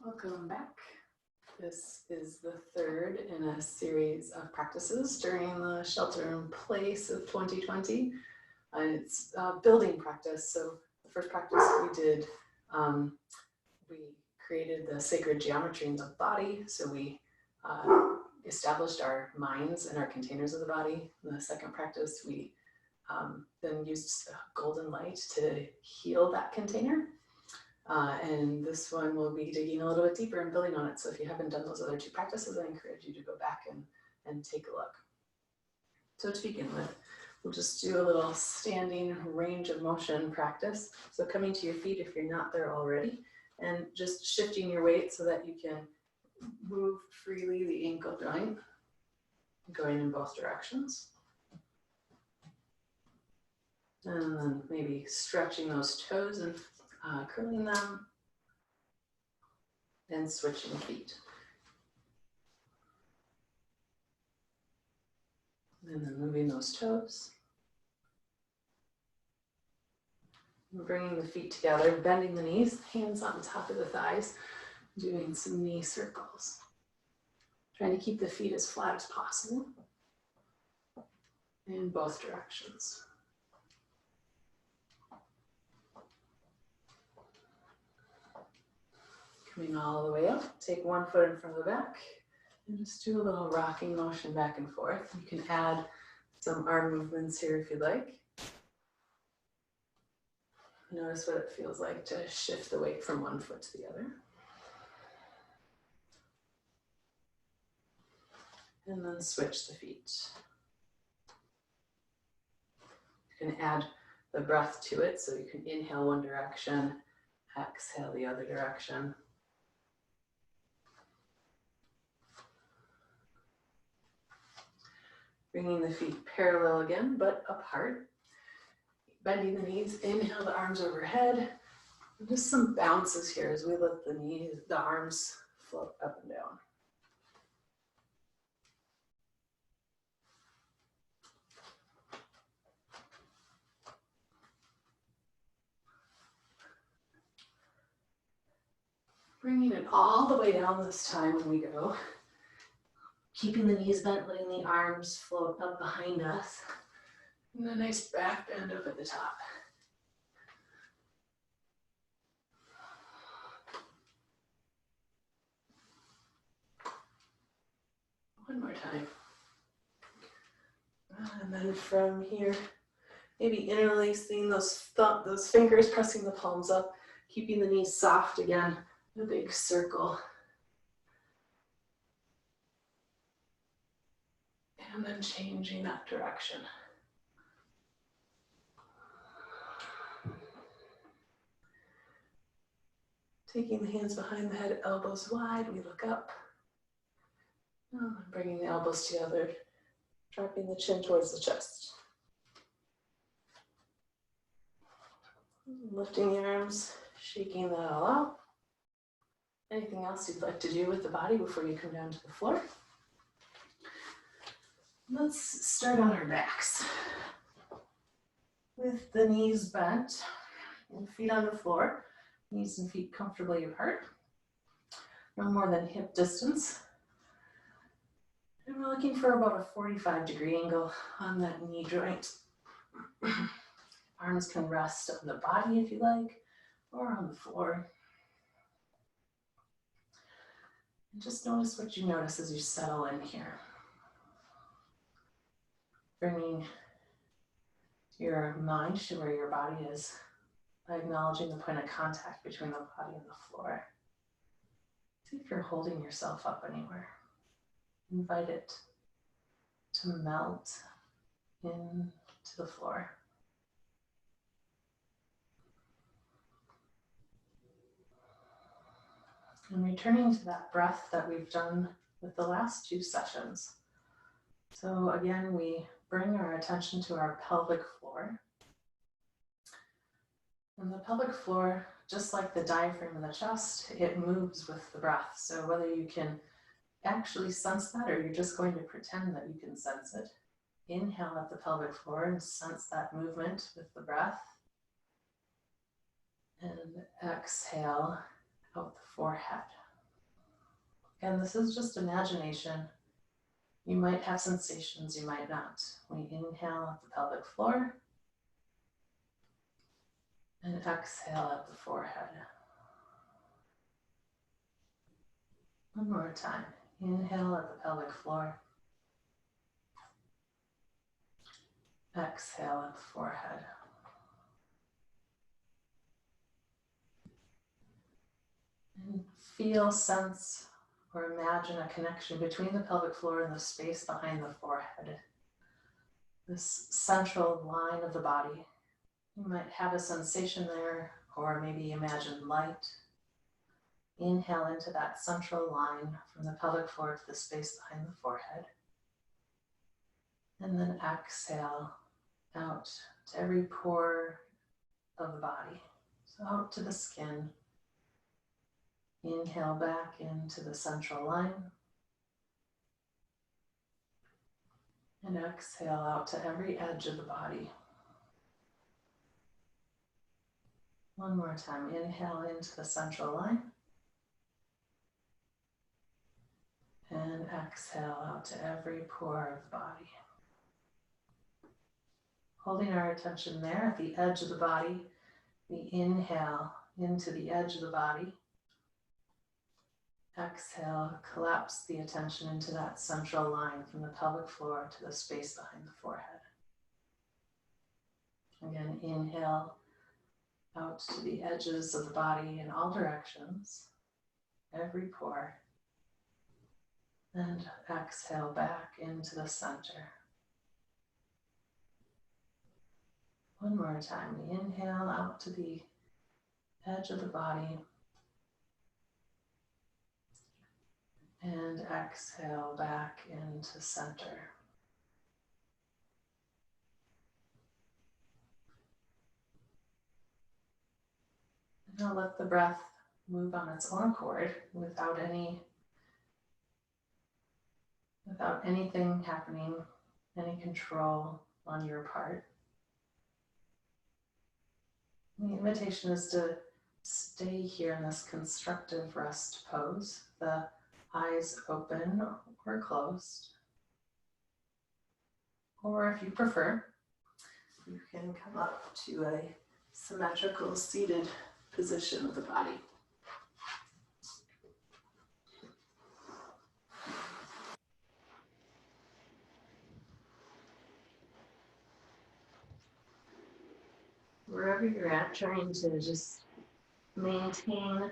Welcome back. This is the third in a series of practices during the shelter in place of 2020. It's building practice. So the first practice we did, we created the sacred geometry in the body. So we established our minds and our containers of the body. In the second practice, we then used golden light to heal that container. And this one will be digging a little bit deeper and building on it. So if you haven't done those other two practices, I encourage you to go back and take a look. So to begin with, we'll just do a little standing range of motion practice. So coming to your feet if you're not there already, and just shifting your weight so that you can move freely the ankle joint, going in both directions. And then maybe stretching those toes and curling them, and switching feet. And then moving those toes. And bringing the feet together, bending the knees, hands on top of the thighs, doing some knee circles. Trying to keep the feet as flat as possible in both directions. Coming all the way up, take one foot in front of the back and just do a little rocking motion back and forth. You can add some arm movements here if you'd like. Notice what it feels like to shift the weight from one foot to the other. And then switch the feet. You can add the breath to it, so you can inhale one direction, exhale the other direction. Bringing the feet parallel again, but apart. Bending the knees, inhale the arms overhead. And just some bounces here as we let the arms float up and down. Bringing it all the way down this time when we go. Keeping the knees bent, letting the arms float up behind us. And a nice back bend up at the top. One more time. And then from here, maybe interlacing those fingers, pressing the palms up, keeping the knees soft again, a big circle. And then changing that direction. Taking the hands behind the head, elbows wide, we look up. Bringing the elbows together, dropping the chin towards the chest. Lifting the arms, shaking that all out. Anything else you'd like to do with the body before you come down to the floor? Let's start on our backs. With the knees bent and feet on the floor, knees and feet comfortably apart, no more than hip distance. And we're looking for about a 45-degree angle on that knee joint. Arms can rest on the body if you like, or on the floor. And just notice what you notice as you settle in here. Bringing your mind to where your body is by acknowledging the point of contact between the body and the floor. See if you're holding yourself up anywhere. Invite it to melt into the floor. And returning to that breath that we've done with the last two sessions. So again, we bring our attention to our pelvic floor. And the pelvic floor, just like the diaphragm in the chest, it moves with the breath. So whether you can actually sense that or you're just going to pretend that you can sense it, inhale at the pelvic floor and sense that movement with the breath. And exhale out the forehead. Again, this is just imagination. You might have sensations, you might not. We inhale at the pelvic floor and exhale at the forehead. One more time. Inhale at the pelvic floor. Exhale at the forehead. And feel, sense, or imagine a connection between the pelvic floor and the space behind the forehead. This central line of the body. You might have a sensation there, or maybe imagine light. Inhale into that central line from the pelvic floor to the space behind the forehead. And then exhale out to every pore of the body. So out to the skin. Inhale back into the central line. And exhale out to every edge of the body. One more time. Inhale into the central line. And exhale out to every pore of the body. Holding our attention there at the edge of the body, we inhale into the edge of the body. Exhale, collapse the attention into that central line from the pelvic floor to the space behind the forehead. Again, inhale out to the edges of the body in all directions, every pore. And exhale back into the center. One more time. We inhale out to the edge of the body. And exhale back into center. Now let the breath move on its own accord without anything happening, any control on your part. The invitation is to stay here in this constructive rest pose, the eyes open or closed. Or if you prefer, you can come up to a symmetrical seated position of the body. Wherever you're at, trying to just maintain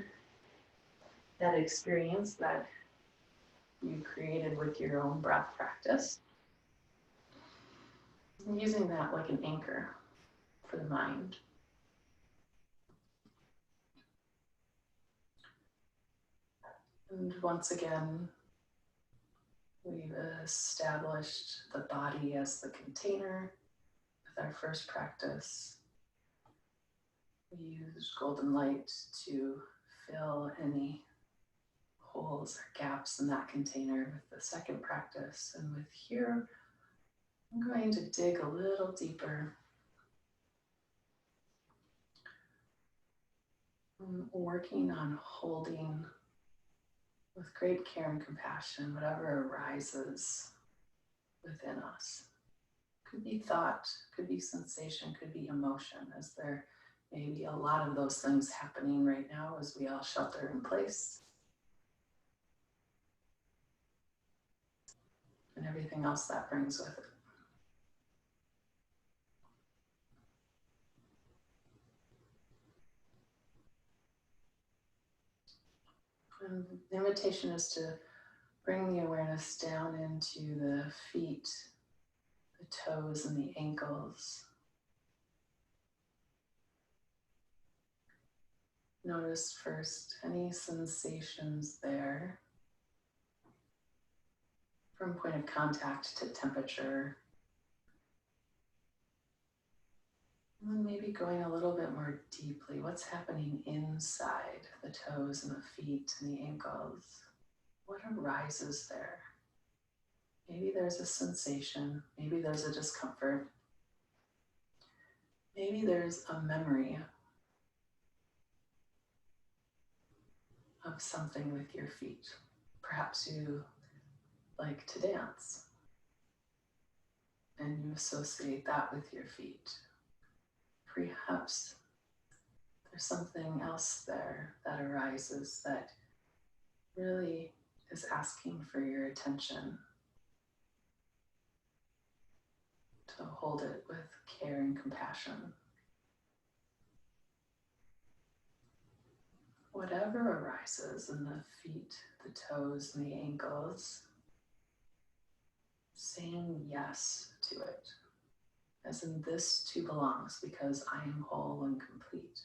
that experience that you created with your own breath practice. And using that like an anchor for the mind. And once again, we've established the body as the container with our first practice. We used golden light to fill any holes or gaps in that container with the second practice. And with here, I'm going to dig a little deeper. I'm working on holding with great care and compassion whatever arises within us. Could be thought, could be sensation, could be emotion, as there may be a lot of those things happening right now as we all shelter in place. And everything else that brings with it. And the invitation is to bring the awareness down into the feet, the toes and the ankles. Notice first any sensations there from point of contact to temperature. And then maybe going a little bit more deeply, what's happening inside the toes and the feet and the ankles? What arises there? Maybe there's a sensation, maybe there's a discomfort. Maybe there's a memory of something with your feet. Perhaps you like to dance and you associate that with your feet. Perhaps there's something else there that arises that really is asking for your attention, to hold it with care and compassion. Whatever arises in the feet, the toes, and the ankles, saying yes to it, as in this too belongs because I am whole and complete.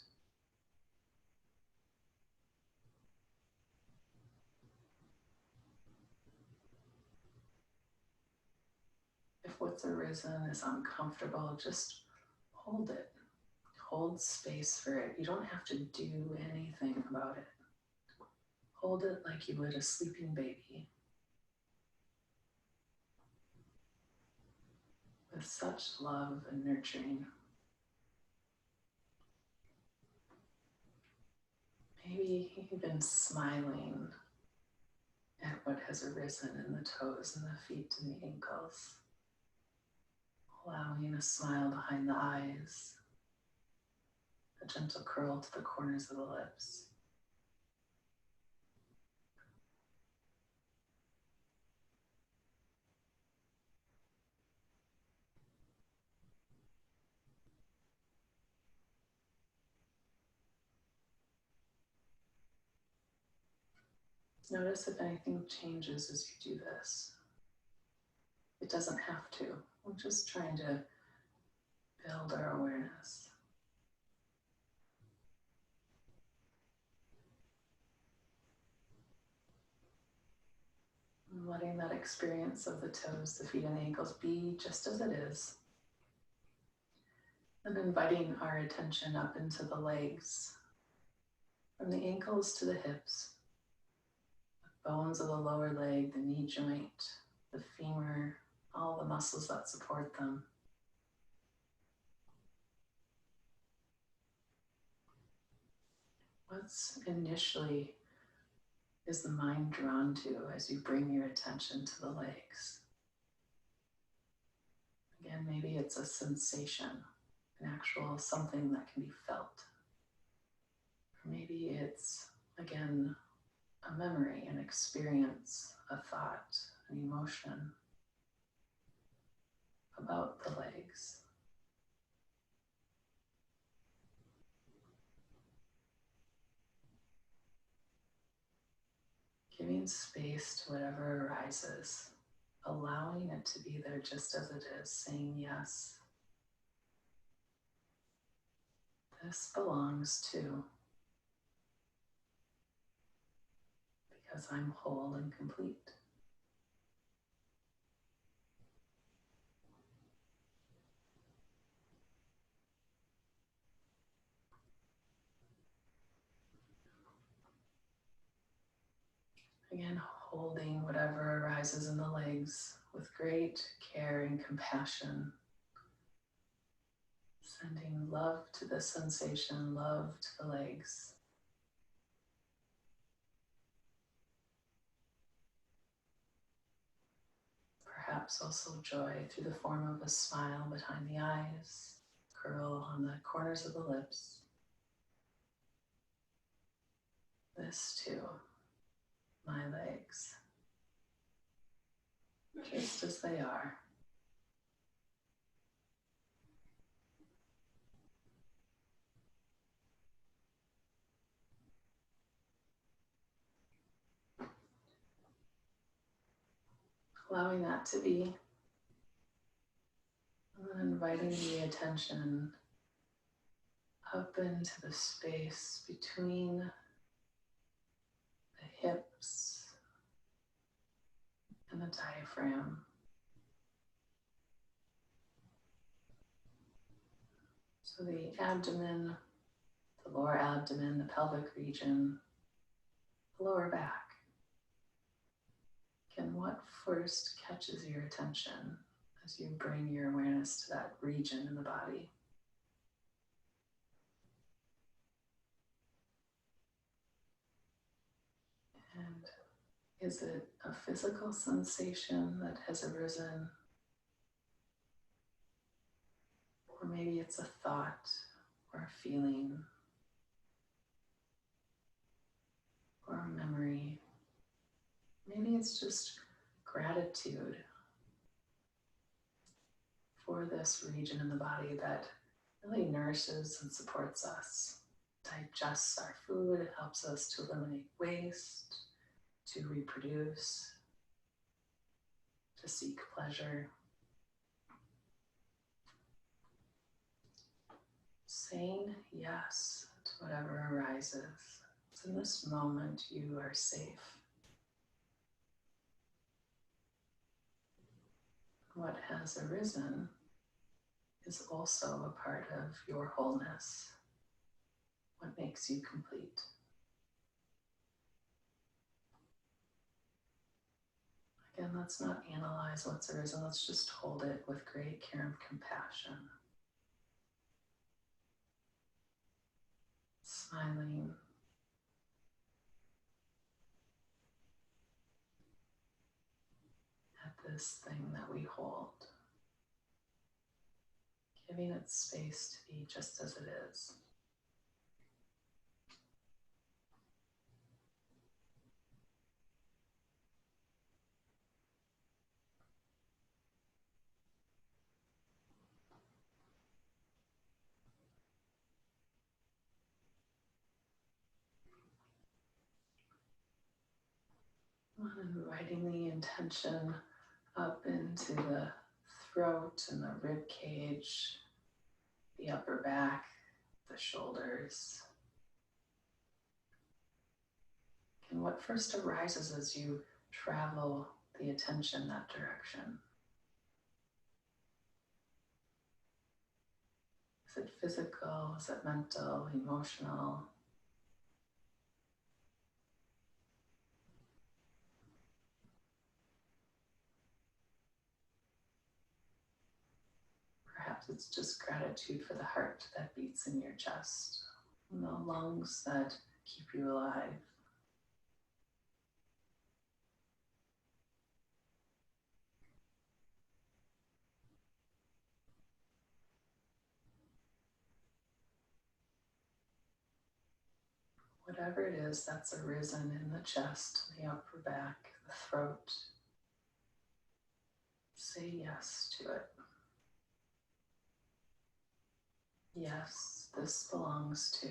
If what's arisen is uncomfortable, just hold it. Hold space for it. You don't have to do anything about it. Hold it like you would a sleeping baby, with such love and nurturing. Maybe even smiling at what has arisen in the toes and the feet and the ankles. Allowing a smile behind the eyes, a gentle curl to the corners of the lips. Notice if anything changes as you do this. It doesn't have to. We're just trying to build our awareness. And letting that experience of the toes, the feet, and the ankles be just as it is. And inviting our attention up into the legs, from the ankles to the hips, the bones of the lower leg, the knee joint, the femur, all the muscles that support them. What's initially is the mind drawn to as you bring your attention to the legs? Again, maybe it's a sensation, an actual something that can be felt. Or maybe it's, again, a memory, an experience, a thought, an emotion about the legs. Giving space to whatever arises, allowing it to be there just as it is, saying yes. This belongs to, because I'm whole and complete. Again, holding whatever arises in the legs with great care and compassion. Sending love to the sensation, love to the legs. Perhaps also joy through the form of a smile behind the eyes, curl on the corners of the lips. This too, my legs, just as they are. Allowing that to be, and then inviting the attention up into the space between the hips and the diaphragm. So the abdomen, the lower abdomen, the pelvic region, the lower back. Again, what first catches your attention as you bring your awareness to that region in the body? And Is it a physical sensation that has arisen? Or maybe it's a thought or a feeling or a memory. Maybe it's just gratitude for this region in the body that really nourishes and supports us, digests our food, it helps us to eliminate waste, to reproduce, to seek pleasure. Saying yes to whatever arises. So in this moment, you are safe. What has arisen is also a part of your wholeness, what makes you complete. Again, let's not analyze what's arisen, let's just hold it with great care and compassion. Smiling. At this thing that we hold. Giving it space to be just as it is. Inviting the intention up into the throat and the rib cage, the upper back, the shoulders. And what first arises as you travel the attention that direction? Is it physical? Is it mental, emotional? Perhaps it's just gratitude for the heart that beats in your chest, and the lungs that keep you alive. Whatever it is that's arisen in the chest, the upper back, the throat, say yes to it. Yes, this belongs to,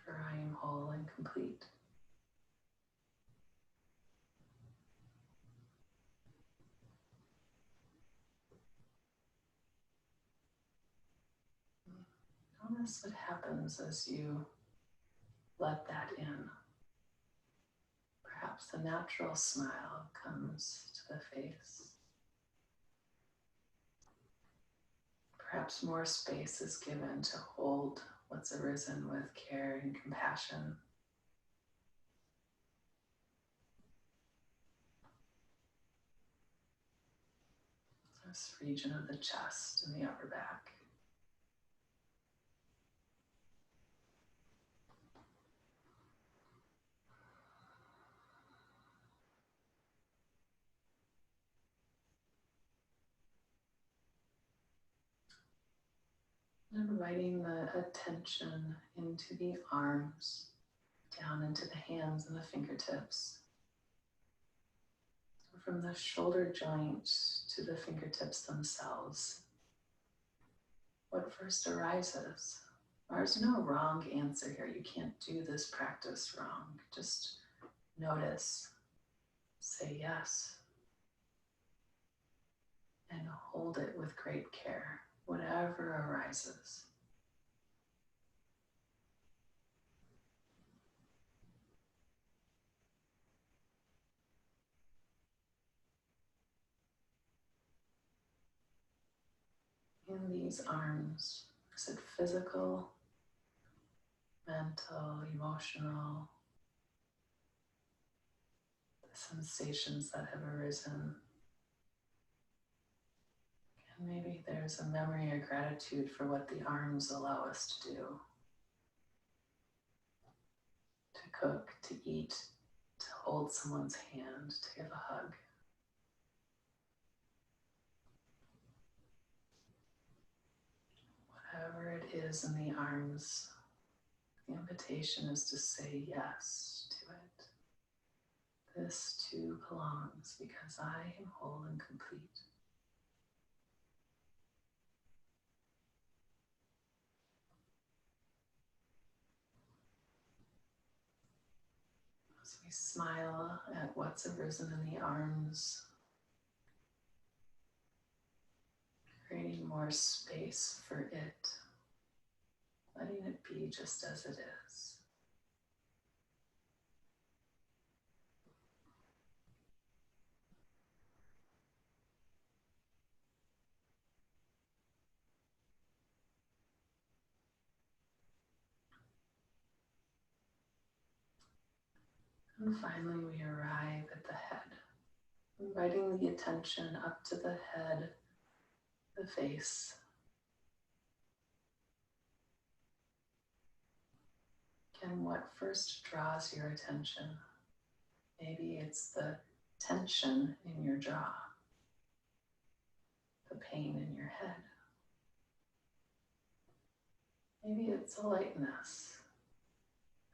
for I am whole and complete. Notice what happens as you let that in. Perhaps the natural smile comes to the face. Perhaps more space is given to hold what's arisen with care and compassion. This region of the chest and the upper back. And inviting the attention into the arms, down into the hands and the fingertips. From the shoulder joint to the fingertips themselves. What first arises? There's no wrong answer here. You can't do this practice wrong. Just notice, say yes, and hold it with great care, whatever arises. In these arms, is it physical, mental, emotional, the sensations that have arisen? And maybe there's a memory or gratitude for what the arms allow us to do. To cook, to eat, to hold someone's hand, to give a hug. Whatever it is in the arms, the invitation is to say yes to it. This too belongs because I am whole and complete. As we smile at what's arisen in the arms, creating more space for it, letting it be just as it is. And finally, we arrive at the head, inviting the attention up to the head, the face. Again, what first draws your attention? Maybe it's the tension in your jaw, the pain in your head. Maybe it's a lightness,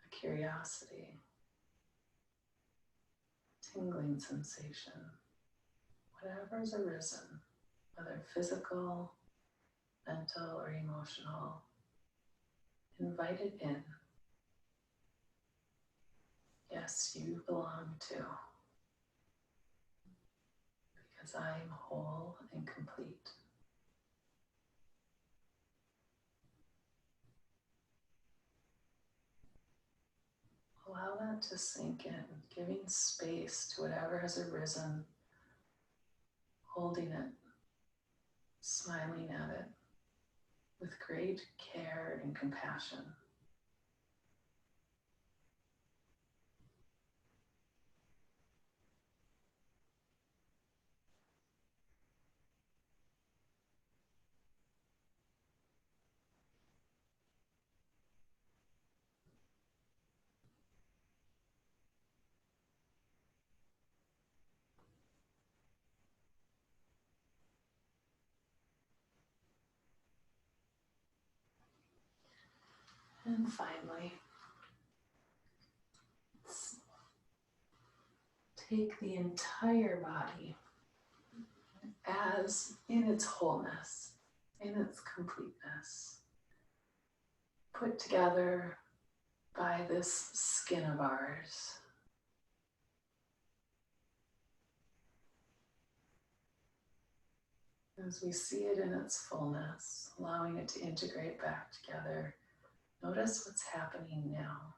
a curiosity, tingling sensation, whatever's arisen, whether physical, mental, or emotional, invite it in. Yes, you belong too, because I am whole and complete. Allow that to sink in, giving space to whatever has arisen, holding it, smiling at it with great care and compassion. And finally, let's take the entire body as in its wholeness, in its completeness, put together by this skin of ours. As we see it in its fullness, allowing it to integrate back together, notice what's happening now.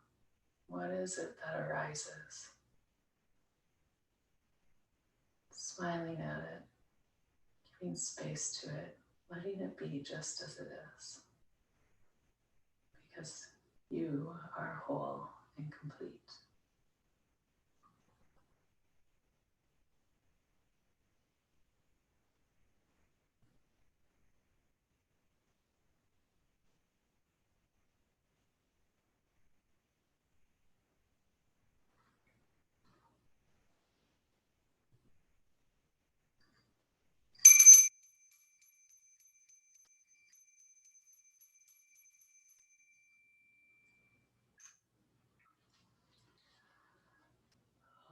What is it that arises? Smiling at it, giving space to it, letting it be just as it is. Because you are whole and complete.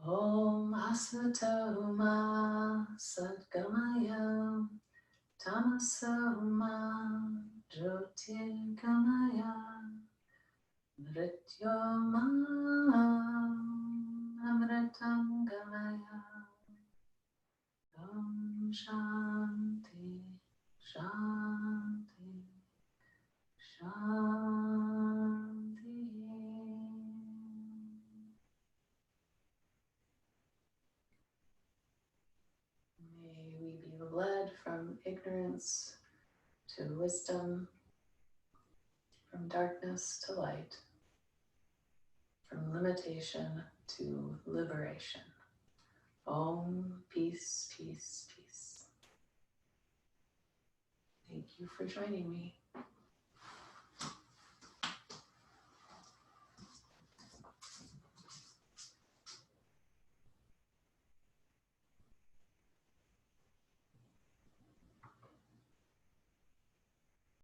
Om Asato Ma Sadgamaya Tamaso Ma Jyotirgamaya Mrityoma Amritam Gamaya. Om Shanti Shanti Shanti. May we be led from ignorance to wisdom, from darkness to light, from limitation to liberation. Om, peace, peace, peace. Thank you for joining me.